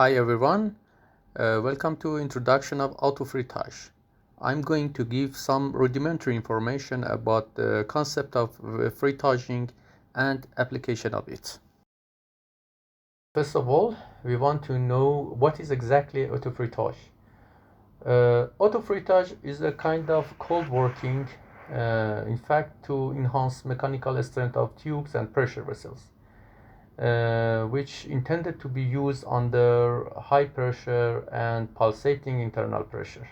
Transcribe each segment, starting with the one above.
Hi everyone, welcome to Introduction of Autofrettage. I'm going to give some rudimentary information about the concept of frettaging and application of it. First of all, we want to know what is exactly autofrettage. Autofrettage is a kind of cold working, in fact, to enhance mechanical strength of tubes and pressure vessels. Which intended to be used under high pressure and pulsating internal pressure.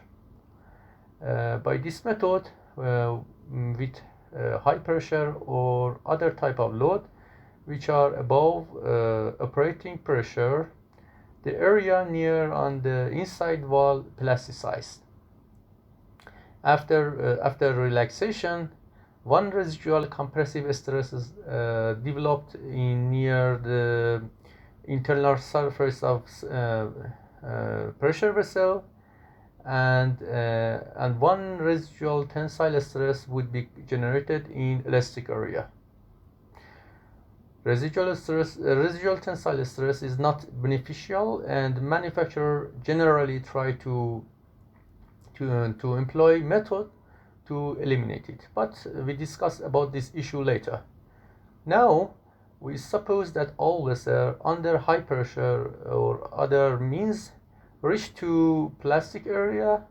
By this method, with high pressure or other type of load which are above operating pressure, the area near on the inside wall plasticized. After relaxation, one residual compressive stress is developed in near the internal surface of pressure vessel, and one residual tensile stress would be generated in elastic area. Residual tensile stress is not beneficial, and manufacturer generally try to employ method to eliminate it, but we discuss about this issue later. Now we suppose that all vessels under high pressure or other means reach to plastic area,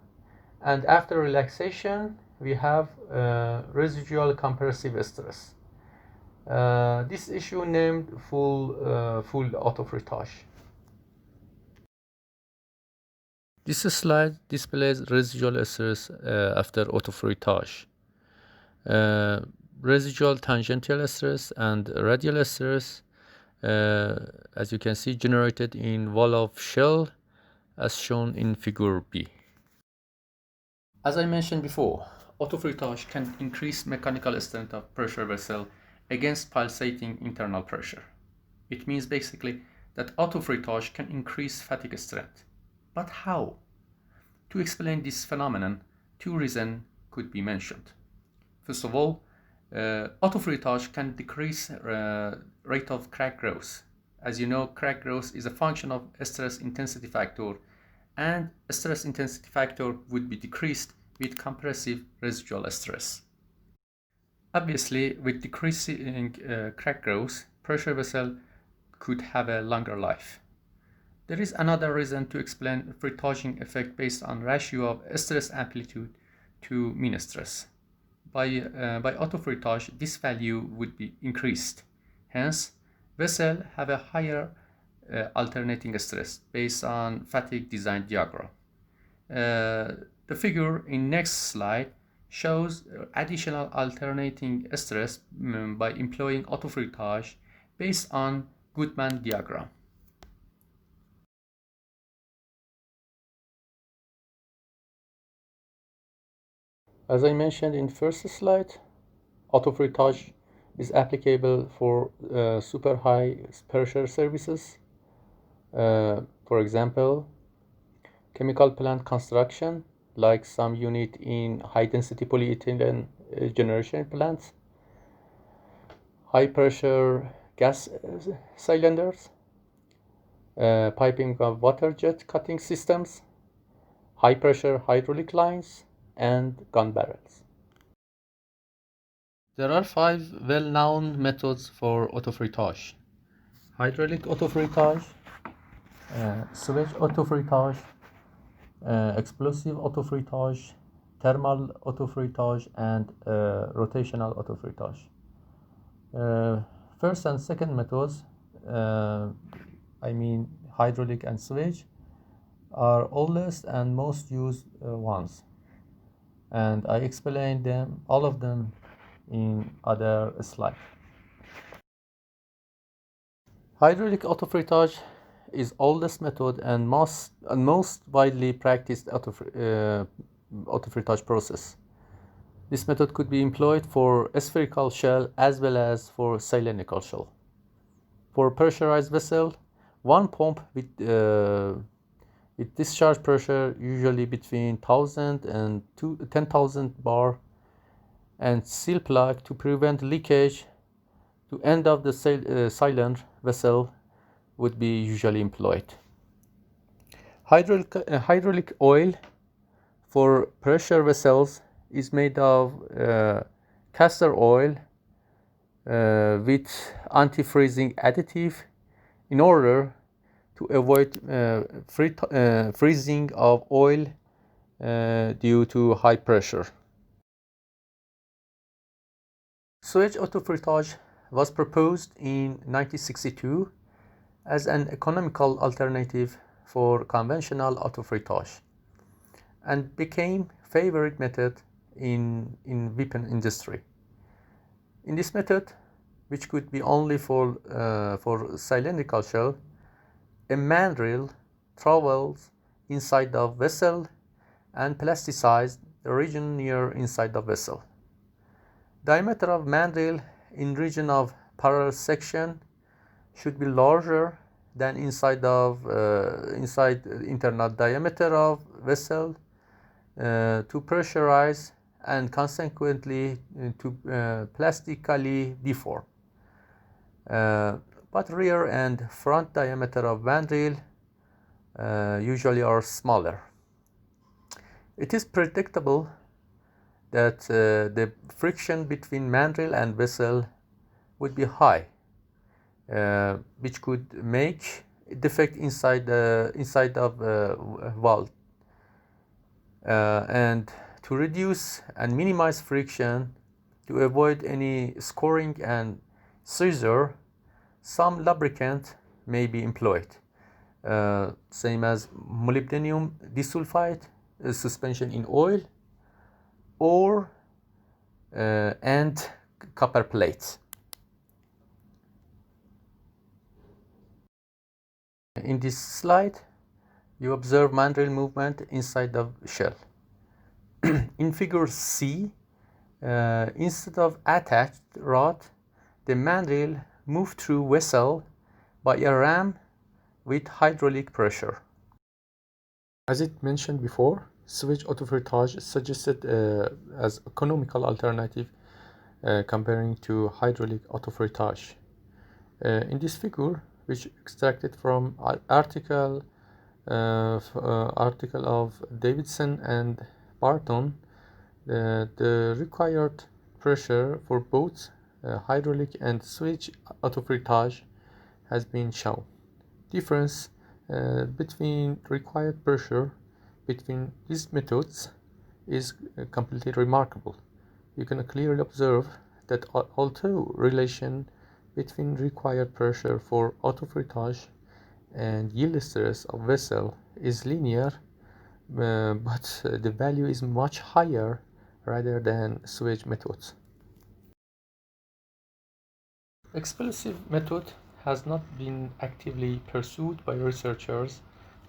and after relaxation we have residual compressive stress. This issue named full autofrettage. This slide displays residual stress after autofrettage. Residual tangential stress and radial stress, as you can see, generated in wall of shell as shown in figure B. As I mentioned before, autofrettage can increase mechanical strength of pressure vessel against pulsating internal pressure. It means basically that autofrettage can increase fatigue strength. But how? To explain this phenomenon, two reasons could be mentioned. First of all, autofrettage can decrease rate of crack growth. As you know, crack growth is a function of stress intensity factor, and stress intensity factor would be decreased with compressive residual stress. Obviously, with decreasing crack growth, pressure vessel could have a longer life. There is another reason to explain frettaging effect based on ratio of stress amplitude to mean stress. By autofrettage, this value would be increased. Hence, vessel have a higher alternating stress based on fatigue design diagram. The figure in next slide shows additional alternating stress by employing autofrettage based on Goodman diagram. As I mentioned in first slide, autofrettage is applicable for super high pressure services. For example, chemical plant construction, like some unit in high density polyethylene generation plants, high pressure gas cylinders, piping of water jet cutting systems, high pressure hydraulic lines, and gun barrels. There are 5 well-known methods for autofrettage: hydraulic autofrettage, switch autofrettage, explosive autofrettage, thermal autofrettage, and rotational autofrettage. First and second methods, hydraulic and switch, are oldest and most used ones, and I explained them, all of them, in other slide. Hydraulic autofrettage is oldest method and most widely practiced autofrettage process. This method could be employed for spherical shell as well as for cylindrical shell. For pressurized vessel, one pump with discharge pressure usually between 1000 and 10,000 bar, and seal plug to prevent leakage to end of the cylinder vessel would be usually employed. Hydraulic oil for pressure vessels is made of castor oil with anti-freezing additive in order to avoid freezing of oil due to high pressure. Switch autofrettage was proposed in 1962 as an economical alternative for conventional autofrettage and became favorite method in weapon industry. In this method, which could be only for cylindrical shell, a mandrel travels inside the vessel and plasticizes the region near inside the vessel. Diameter of mandrel in region of parallel section should be larger than inside internal diameter of vessel to pressurize and consequently to plastically deform. But rear and front diameter of mandrel usually are smaller. It is predictable that the friction between mandrel and vessel would be high, which could make a defect inside of valve. And to reduce and minimize friction, to avoid any scoring and seizure, some lubricant may be employed, same as molybdenum disulfide suspension in oil, or and copper plates. In this slide, you observe mandrel movement inside the shell. In figure C, instead of attached rod, the mandrel moved through vessel by a ram with hydraulic pressure. As it mentioned before, switch autofrettage is suggested as economical alternative comparing to hydraulic autofrettage. In this figure, which extracted from article of Davidson and Barton, the required pressure for both hydraulic and switch autofrettage has been shown. Difference between required pressure between these methods is completely remarkable. You can clearly observe that although relation between required pressure for autofrettage and yield stress of vessel is linear, but the value is much higher rather than switch methods. Explosive method has not been actively pursued by researchers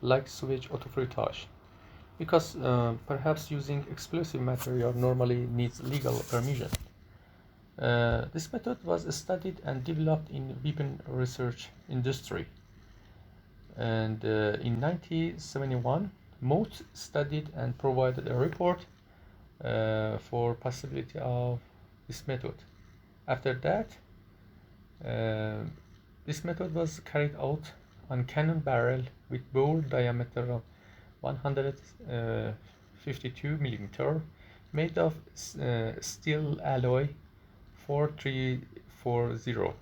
like switch autofrettage because perhaps using explosive material normally needs legal permission. This method was studied and developed in weapon research industry, and in 1971 Mote studied and provided a report for possibility of this method. After that, this method was carried out on cannon barrel with bore diameter of 152 mm made of steel alloy 4340.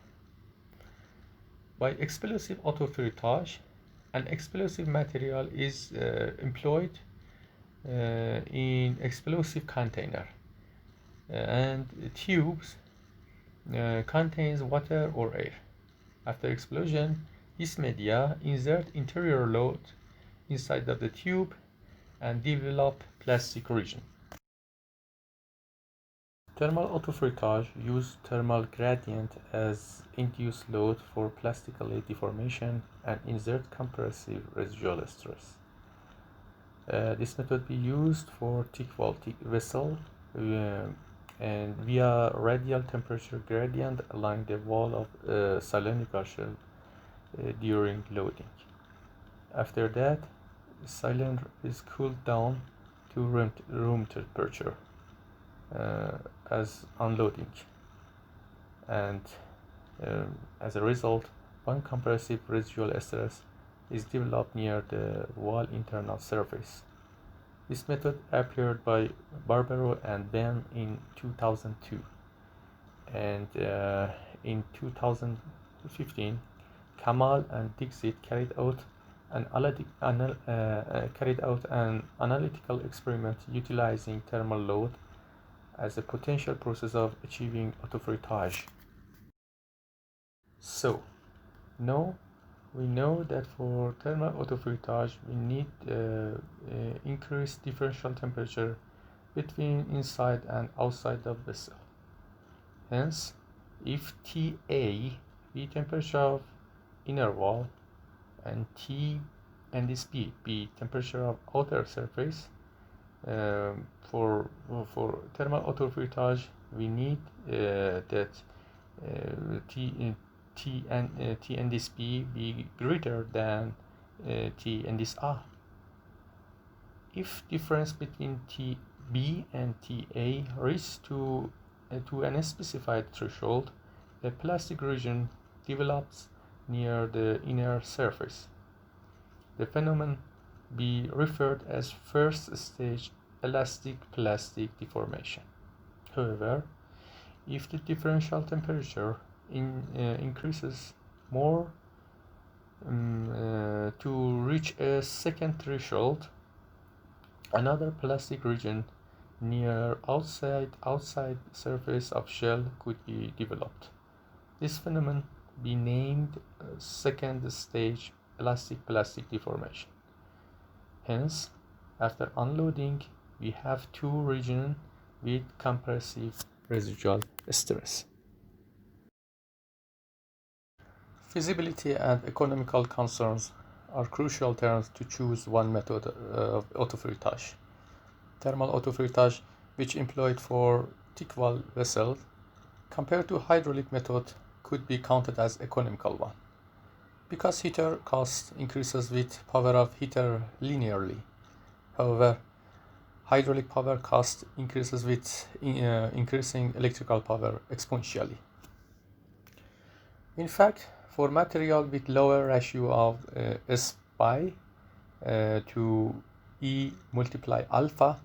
By explosive autofrettage, an explosive material is employed in explosive container and tubes contains water or air. After explosion, this media insert interior load inside of the tube and develop plastic region. Thermal autofrettage use thermal gradient as induced load for plastically deformation and insert compressive residual stress. This method be used for thick wall vessel and via radial temperature gradient along the wall of cylindrical shell during loading. After that, the cylinder is cooled down to room temperature as unloading, and as a result, one compressive residual stress is developed near the wall internal surface. This method appeared by Barbero and Ben in 2002, and in 2015, Kamal and Dixit carried out an analytical experiment utilizing thermal load as a potential process of achieving autofrettage. So, now we know that for thermal autofrettage we need increased differential temperature between inside and outside the vessel. Hence, if TA be temperature of inner wall and T and this be temperature of outer surface, for thermal autofrettage we need that T and this B be greater than T and this A. If difference between TB and TA reaches to an specified threshold, a plastic region develops near the inner surface. The phenomenon be referred as first stage elastic plastic deformation. However, if the differential temperature increases more to reach a second threshold, another plastic region near outside surface of shell could be developed. This phenomenon be named second stage elastic plastic deformation. Hence, after unloading, we have two regions with compressive residual stress. Feasibility and economical concerns are crucial terms to choose one method of autofrettage. Thermal autofrettage, which employed for thick wall vessels, compared to hydraulic method, could be counted as economical one, because heater cost increases with power of heater linearly. However, hydraulic power cost increases with increasing electrical power exponentially. In fact, for material with lower ratio of S by to E multiply alpha,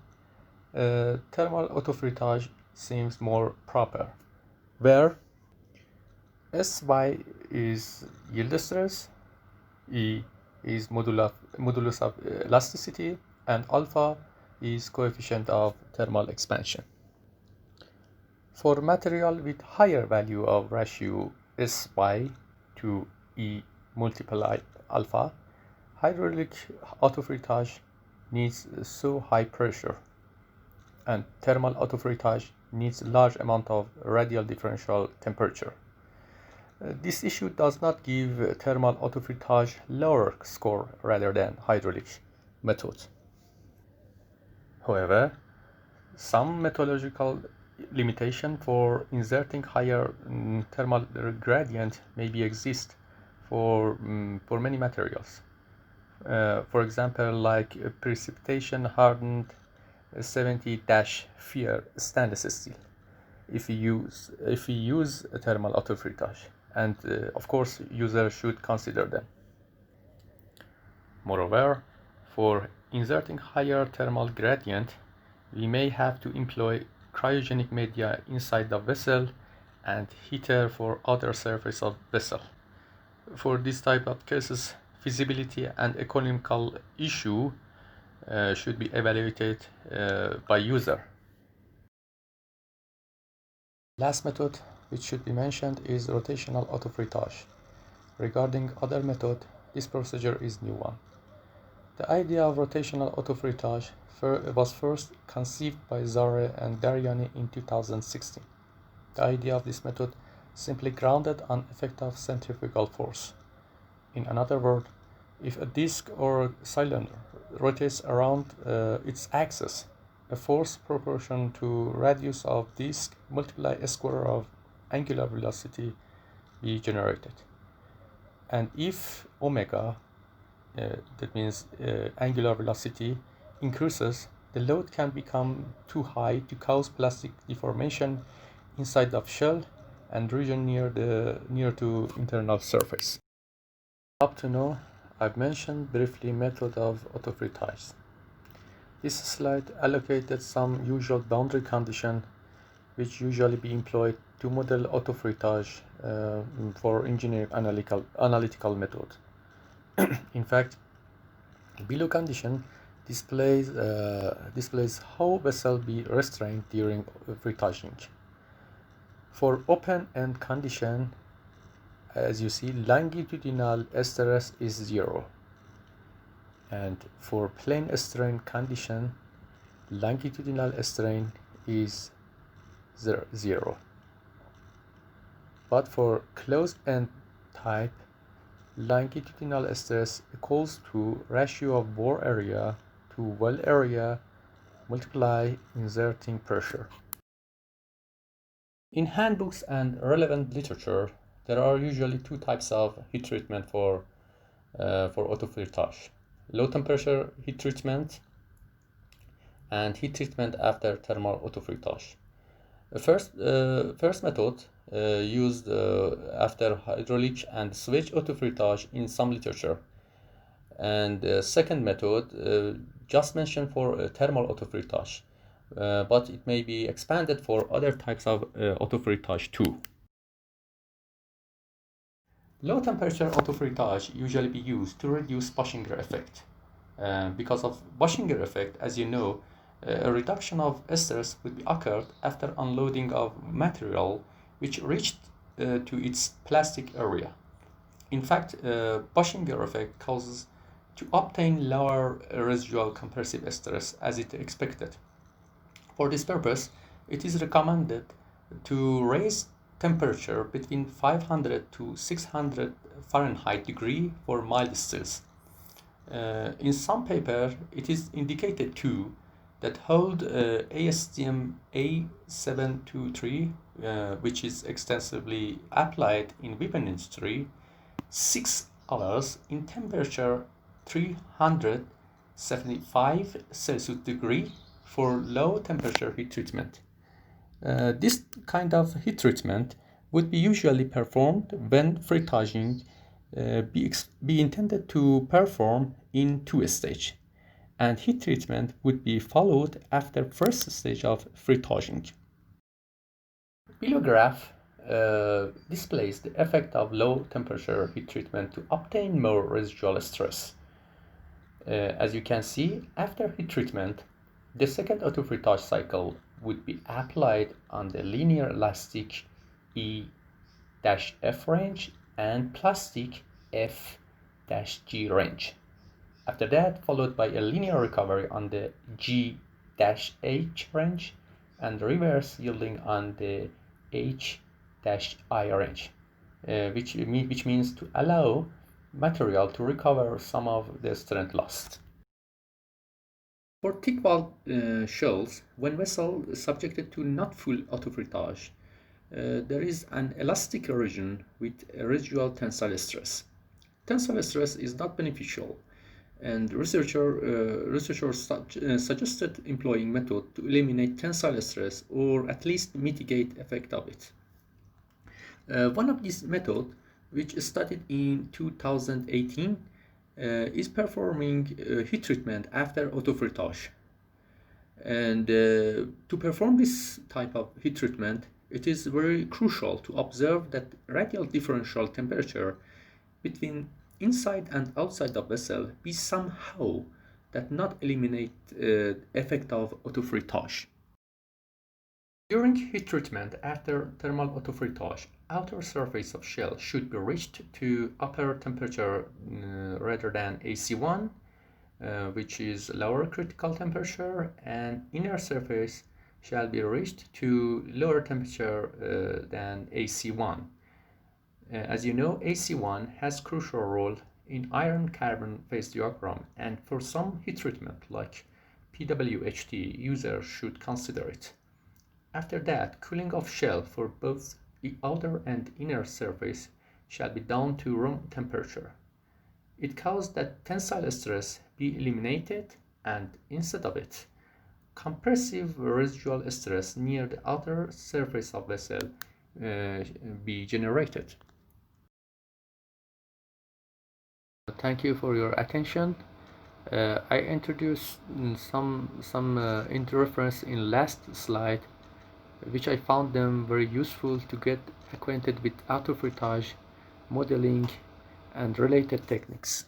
thermal autofrettage seems more proper, where Sy is yield stress, E is modulus of elasticity, and alpha is coefficient of thermal expansion. For material with higher value of ratio Sy to E multiply alpha, hydraulic autofrettage needs so high pressure, and thermal autofrettage needs large amount of radial differential temperature. This issue does not give thermal autofrettage lower score rather than hydraulic method. However, some methodological limitation for inserting higher thermal gradient maybe exist for many materials. For example, like precipitation hardened 70-FeR stainless steel, if we use a thermal autofrettage, and of course user should consider them. Moreover, for inserting higher thermal gradient, we may have to employ cryogenic media inside the vessel and heater for outer surface of vessel. For this type of cases, feasibility and economical issue should be evaluated by user. Last method which should be mentioned is rotational autofrettage. Regarding other method, this procedure is new one. The idea of rotational autofrettage was first conceived by Zare and Daryani in 2016. The idea of this method simply grounded on effect of centrifugal force. In another word, if a disk or cylinder rotates around its axis, a force proportional to radius of disk multiply a square of angular velocity be generated. And if omega, that means angular velocity, increases, the load can become too high to cause plastic deformation inside the shell and region near to internal surface. Up to now, I've mentioned briefly method of autofrettage. This slide allocated some usual boundary condition which usually be employed to model autofrettage for engineering analytical method. In fact, below condition displays how vessel be restrained during frettaging. For open-end condition, as you see, longitudinal stress is 0, and for plane strain condition, longitudinal strain is 0. But for closed-end type, longitudinal stress equals to ratio of bore area to well area multiply inserting pressure. In handbooks and relevant literature, there are usually two types of heat treatment for autofrettage: low temperature heat treatment and heat treatment after thermal autofrettage. First method used after hydraulic and switch autofrettage in some literature, and second method just mentioned for thermal autofrettage, but it may be expanded for other types of autofrettage too. Low temperature autofrettage usually be used to reduce Boschinger effect. Because of Boschinger effect, as you know, a reduction of stress would be occurred after unloading of material which reached to its plastic area. In fact, Boschinger effect causes to obtain lower residual compressive stress as it expected. For this purpose, it is recommended to raise temperature between 500 to 600 Fahrenheit degree for mild stills. In some paper, it is indicated too that hold ASTM A723, which is extensively applied in weapon industry, 6 hours in temperature 375 Celsius degree for low temperature heat treatment. This kind of heat treatment would be usually performed when frettaging be intended to perform in two stages, and heat treatment would be followed after first stage of frettaging. Below graph displays the effect of low temperature heat treatment to obtain more residual stress. As you can see, after heat treatment, the second autofrettage cycle would be applied on the linear elastic E-F range and plastic F-G range. After that, followed by a linear recovery on the G-H range and reverse yielding on the H-I range, which means to allow material to recover some of the strength lost. For thick wall shells, when vessel is subjected to not full autofrettage, there is an elastic region with a residual tensile stress. Tensile stress is not beneficial, and researchers suggested employing method to eliminate tensile stress or at least mitigate effect of it. One of these methods, which is studied in 2018, is performing heat treatment after autofrettage. And to perform this type of heat treatment, it is very crucial to observe that radial differential temperature between inside and outside the vessel be somehow that not eliminate effect of autofrettage. During heat treatment after thermal autofrettage, outer surface of shell should be reached to upper temperature rather than AC1, which is lower critical temperature, and inner surface shall be reached to lower temperature than AC1. As you know, AC1 has crucial role in iron-carbon phase diagram, and for some heat treatment like PWHT, users should consider it. After that, cooling of shell for both the outer and inner surface shall be down to room temperature. It causes that tensile stress be eliminated, and instead of it, compressive residual stress near the outer surface of vessel be generated. thank you for your attention. I introduced some into reference in last slide, which I found them very useful to get acquainted with autofrettage, modeling, and related techniques.